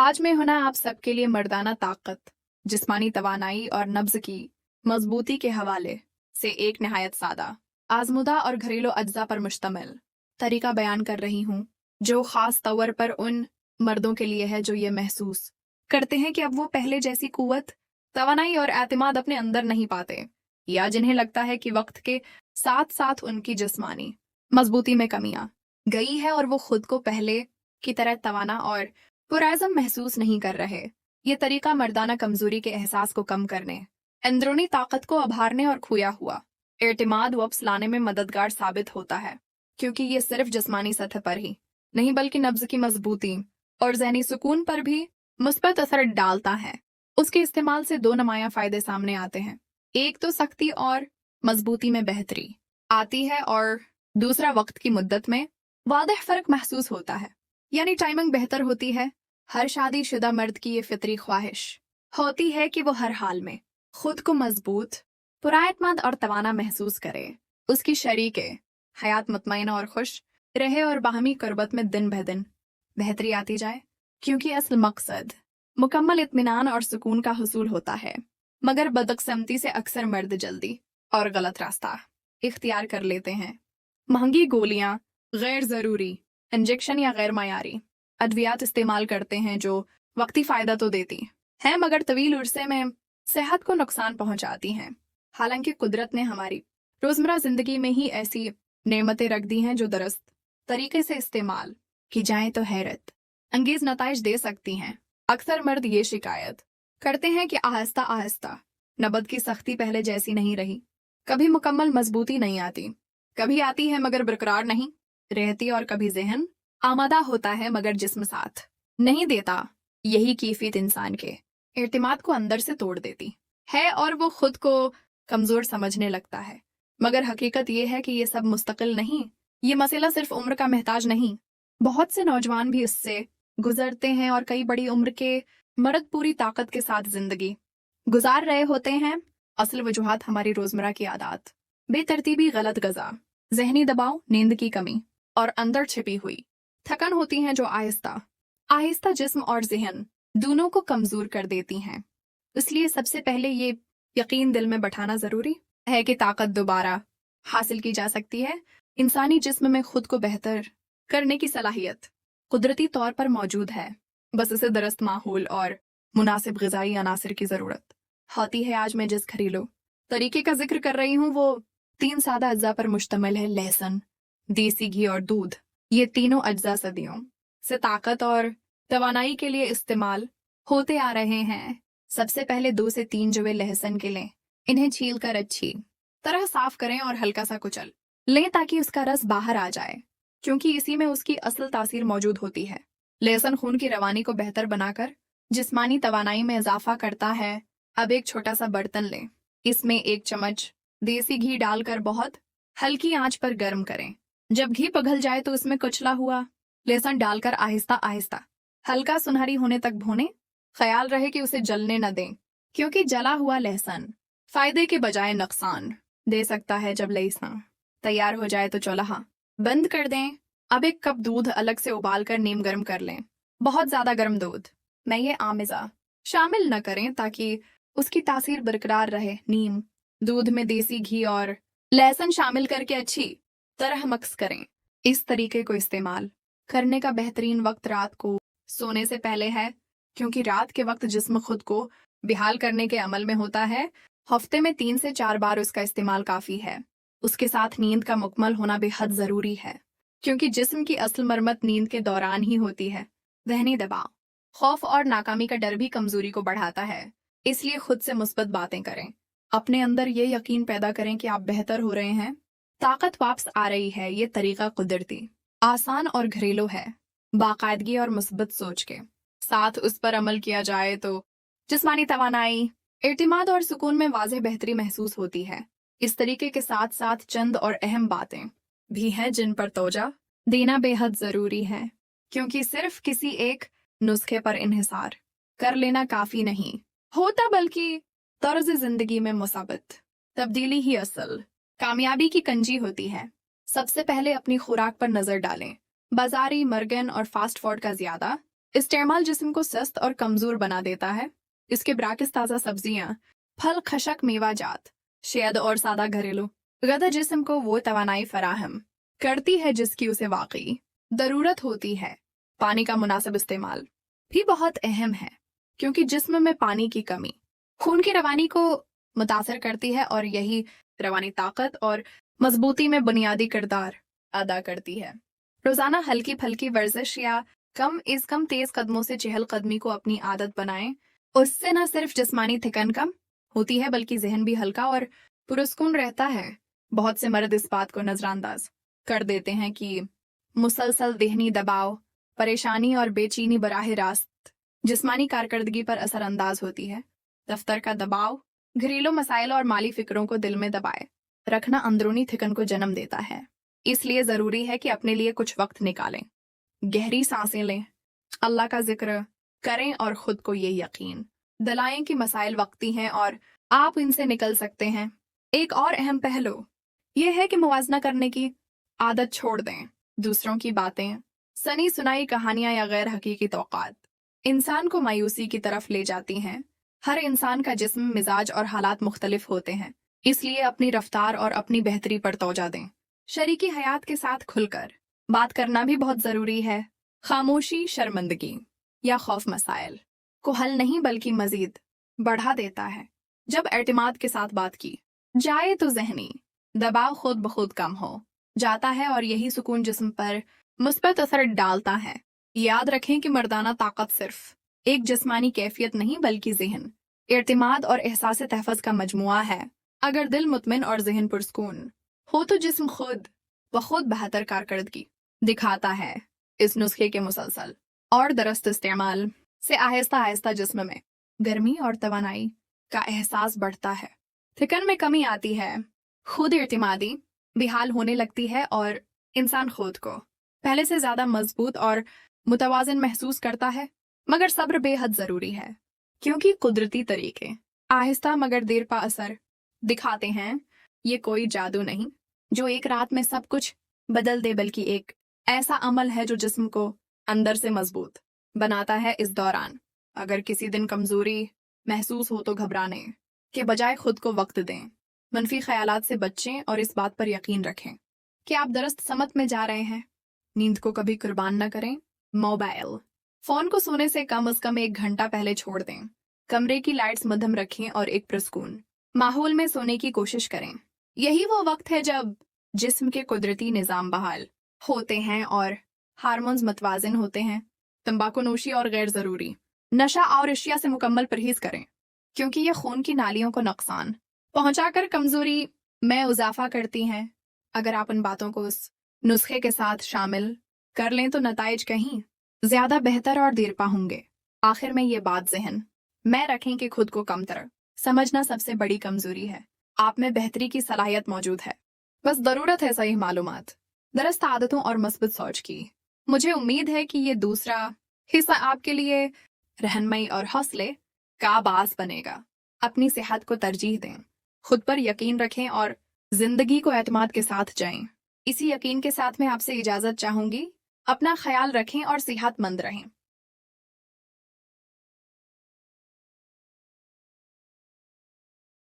आज मैं हूं ना आप सबके लिए मर्दाना ताकत, जिस्मानी तवानाई और नब्ज की मजबूती के हवाले से एक नहायत सादा, आजमुदा और घरेलू अज्जा पर मुश्तमिल तरीका बयान कर रही हूँ, जो खास तौर पर उन मर्दों के लिए है जो ये महसूस करते हैं कि अब वो पहले जैसी कुव्वत, तवानाई और एतमाद अपने अंदर नहीं पाते, या जिन्हें लगता है कि वक्त के साथ साथ उनकी जिस्मानी मजबूती में कमियां गई है और वो खुद को पहले की तरह तवाना और पुरआज़म महसूस नहीं कर रहे। ये तरीका मर्दाना कमजोरी के एहसास को कम करने, अंदरूनी ताकत को उभारने और खोया हुआ एतमाद वापस लाने में मददगार साबित होता है, क्योंकि ये सिर्फ जिस्मानी सतह पर ही नहीं बल्कि नब्ज की मजबूती और ज़हनी सुकून पर भी मुस्बत असर डालता है। उसके इस्तेमाल से दो नुमायां फायदे सामने आते हैं। एक तो सख्ती और मजबूती में बेहतरी आती है और दूसरा वक्त की मुद्दत में वादह फर्क महसूस होता है, यानी टाइमिंग बेहतर होती है। हर शादीशुदा मर्द की ये फितरी ख्वाहिश होती है कि वो हर हाल में खुद को मजबूत, पुरएतमाद और तवाना महसूस करे। उसकी शरीके हयात मुतमईना और खुश रहे और बाहमी कुर्बत में दिन ब दिन बेहतरी आती जाए, क्योंकि असल मकसद मुकम्मल इत्मीनान और सुकून का हुसूल होता है। मगर बदकिस्मती से अक्सर मर्द जल्दी और गलत रास्ता इख्तियार कर लेते हैं। महंगी गोलियां, गैर ज़रूरी इंजेक्शन या गैर मायारी अद्वियात इस्तेमाल करते हैं जो वक्ती फ़ायदा तो देती हैं मगर तवील अरसे में सेहत को नुकसान पहुंचाती हैं। हालांकि कुदरत ने हमारी रोज़मर्रा ज़िंदगी में ही ऐसी नेमतें रख दी हैं जो दुरुस्त तरीके से इस्तेमाल की जाएं तो हैरत अंगेज नताइज दे सकती हैं। अक्सर मर्द ये शिकायत करते हैं कि आहिस्ता आहिस्ता नबद की सख्ती पहले जैसी नहीं रही। कभी मुकम्मल मजबूती नहीं आती, कभी आती है मगर बरकरार नहीं रहती, और कभी जहन आमादा होता है मगर जिस्म साथ नहीं देता। यही कैफियत इंसान के एतमाद को अंदर से तोड़ देती है और वो खुद को कमजोर समझने लगता है। मगर हकीकत ये है कि ये सब मुस्तकिल नहीं। ये मसला सिर्फ उम्र का महताज नहीं। बहुत से नौजवान भी इससे गुजरते हैं और कई बड़ी उम्र के मर्द पूरी ताकत के साथ जिंदगी गुजार रहे होते हैं। असल वजूहात हमारी रोजमर्रा की आदत, बेतरतीबी, गलत गज़ा, जहनी दबाव, नींद की कमी और अंदर छिपी हुई थकन होती हैं, जो आहिस्ता आहिस्ता जिस्म और जहन दोनों को कमजोर कर देती हैं। इसलिए सबसे पहले ये यकीन दिल में बैठाना जरूरी है कि ताकत दोबारा हासिल की जा सकती है। इंसानी जिस्म में खुद को बेहतर करने की सलाहियत कुदरती तौर पर मौजूद है, बस इसे दुरुस्त माहौल और मुनासिब ग़िज़ाई अनासर की ज़रूरत होती है। आज मैं जिस घरेलू तरीके का जिक्र कर रही हूँ वो 3 सादा अज्जा पर मुश्तमिल है। लहसुन, देसी घी और दूध। ये तीनों अज्जा सदियों से ताकत और तवानाई के लिए इस्तेमाल होते आ रहे हैं। सबसे पहले 2 से 3 जवे लहसुन के लें। इन्हें छील कर अच्छी तरह साफ करें और हल्का सा कुचल लें ताकि उसका रस बाहर आ जाए, क्योंकि इसी में उसकी असल तासीर मौजूद होती है। लहसुन खून की रवानी को बेहतर बनाकर जिस्मानी तवानाई में इजाफा करता है। अब एक छोटा सा बर्तन लें, इसमें 1 चम्मच देसी घी डालकर बहुत हल्की आंच पर गर्म करें। जब घी पिघल जाए तो इसमें कुचला हुआ लहसुन डालकर आहिस्ता आहिस्ता हल्का सुनहरी होने तक भूनें। ख्याल रहे कि उसे जलने न दें, क्योंकि जला हुआ लहसुन फायदे के बजाय नुकसान दे सकता है। जब लहसुन तैयार हो जाए तो चूल्हा बंद कर दें। अब 1 कप दूध अलग से उबाल कर नीम गर्म कर लें। बहुत ज्यादा गर्म दूध में ये आमिज़ा शामिल न करें ताकि उसकी तासीर बरकरार रहे। नीम दूध में देसी घी और लहसुन शामिल करके अच्छी तरह मिक्स करें। इस तरीके को इस्तेमाल करने का बेहतरीन वक्त रात को सोने से पहले है, क्योंकि रात के वक्त जिस्म खुद को बेहाल करने के अमल में होता है। हफ्ते में 3 से 4 बार उसका इस्तेमाल काफ़ी है। उसके साथ नींद का मुकम्मल होना बेहद ज़रूरी है, क्योंकि जिस्म की असल मरम्मत नींद के दौरान ही होती है। ज़हनी दबाव, खौफ और नाकामी का डर भी कमजोरी को बढ़ाता है। इसलिए खुद से मुस्बत बातें करें। अपने अंदर ये यकीन पैदा करें कि आप बेहतर हो रहे हैं, ताकत वापस आ रही है। ये तरीका कुदरती, आसान और घरेलू है। बाकायदगी और मुस्बत सोच के साथ उस पर अमल किया जाए तो जिस्मानी तवानाई, एतमाद और सुकून में वाज़ेह बेहतरी महसूस होती है। इस तरीके के साथ साथ चंद और अहम बातें भी हैं जिन पर तवज्जो देना बेहद ज़रूरी है, क्योंकि सिर्फ किसी एक नुस्खे पर इन्हिसार कर लेना काफ़ी नहीं होता, बल्कि तर्ज ज़िंदगी में मुसाबत तब्दीली ही असल कामयाबी की कंजी होती है। सबसे पहले अपनी खुराक पर नज़र डालें। बाजारी, मर्गन और फास्ट फूड का ज़्यादा استعمال जिस्म को सस्त और कमजोर बना देता है। इसके बरअक्स ताज़ा सब्जियां, फल, खशक, मेवाजात, शहद और सादा घरेलू गदा जिस्म को वो तवानाई फराहम करती है जिसकी उसे वाकई ज़रूरत होती है। पानी का मुनासिब इस्तेमाल भी बहुत अहम है, क्योंकि जिस्म में पानी की कमी खून की रवानी को मुतासर करती है और यही रवानी ताकत और मजबूती में बुनियादी किरदार अदा करती है। रोजाना हल्की फल्की वर्जिश या कम तेज कदमों से चहलकदमी को अपनी आदत बनाएं। उससे न सिर्फ जिस्मानी थकन कम होती है बल्कि जहन भी हल्का और पुरस्कून रहता है। बहुत से मर्द इस बात को नजरअंदाज कर देते हैं कि मुसलसल देहनी दबाव, परेशानी और बेचैनी बराह रास्त जिस्मानी कारकर्दगी पर असरअंदाज होती है। दफ्तर का दबाव, घरेलू मसाइल और माली फिक्रों को दिल में दबाए रखना अंदरूनी थकन को जन्म देता है। इसलिए जरूरी है कि अपने लिए कुछ वक्त निकालें, गहरी सांसें लें, अल्लाह का जिक्र करें और खुद को ये यकीन दिलाएं कि मसाइल वक्ती हैं और आप इनसे निकल सकते हैं। एक और अहम पहलू यह है कि मुवाजना करने की आदत छोड़ दें। दूसरों की बातें, सनी सुनाई कहानियां या गैर हकीकी तौक़ात इंसान को मायूसी की तरफ ले जाती हैं। हर इंसान का जिस्म, मिजाज और हालात मुख्तलिफ होते हैं, इसलिए अपनी रफ्तार और अपनी बेहतरी पर तवज्जो दें। शरीकी हयात के साथ खुलकर बात करना भी बहुत ज़रूरी है। खामोशी शर्मिंदगी या खौफ मसाइल को हल नहीं बल्कि मजीद बढ़ा देता है। जब एतमाद के साथ बात की जाए तो जहनी दबाव खुद ब खुद कम हो जाता है और यही सुकून जिस्म पर मुस्बत असर डालता है। याद रखें कि मर्दाना ताकत सिर्फ एक जिस्मानी कैफियत नहीं बल्कि ज़हन, एतमाद और एहसास तहफ़्फ़ुज़ का मजमुआ है। अगर दिल मुतमिन और ज़हन पुरस्कून हो तो जिस्म खुद ब खुद बेहतर कारकर्दगी दिखाता है। इस नुस्खे के मुसलसल और दुरुस्त इस्तेमाल से आहिस्ता आहिस्ता जिस्म में गर्मी और तवानाई का एहसास बढ़ता है, थकन में कमी आती है, खुद एतमादी बेहाल होने लगती है और इंसान खुद को पहले से ज़्यादा मजबूत और मुतवाज़िन महसूस करता है। मगर सब्र बेहद ज़रूरी है, क्योंकि कुदरती तरीके आहिस्ता मगर देर पा असर दिखाते हैं। ये कोई जादू नहीं जो एक रात में सब कुछ बदल दे, बल्कि एक ऐसा अमल है जो जिस्म को अंदर से मजबूत बनाता है। इस दौरान अगर किसी दिन कमजोरी महसूस हो तो घबराने के बजाय खुद को वक्त दें, मनफी ख्यालात से बचें और इस बात पर यकीन रखें कि आप दुरुस्त समत में जा रहे हैं। नींद को कभी कुर्बान न करें। मोबाइल फोन को सोने से कम 1 घंटा पहले छोड़ दें। कमरे की लाइट्स मध्यम रखें और एक पुरस्कून माहौल में सोने की कोशिश करें। यही वो वक्त है जब जिस्म के कुदरती निज़ाम बहाल होते हैं और हार्मोन्स मतवाज़िन होते हैं। तंबाकू नोशी और गैर ज़रूरी नशा और अशिया से मुकम्मल परहेज़ करें, क्योंकि ये खून की नालियों को नुकसान पहुंचाकर कमज़ोरी में इजाफा करती हैं। अगर आप इन बातों को उस नुस्खे के साथ शामिल कर लें तो नताइज कहीं ज़्यादा बेहतर और देरपा होंगे। आखिर में ये बात ज़हन में रखें कि खुद को कमतर समझना सबसे बड़ी कमज़ोरी है। आप में बेहतरी की सलाहियत मौजूद है, बस ज़रूरत है सही मालूमात, दुरुस्त आदतों और मस्बत सोच की। मुझे उम्मीद है कि ये दूसरा हिस्सा आपके लिए रहनुमाई और हौसले का बास बनेगा। अपनी सेहत को तरजीह दें, खुद पर यकीन रखें और जिंदगी को एतमाद के साथ जाएं। इसी यकीन के साथ मैं आपसे इजाज़त चाहूँगी। अपना ख्याल रखें और सेहतमंद रहें।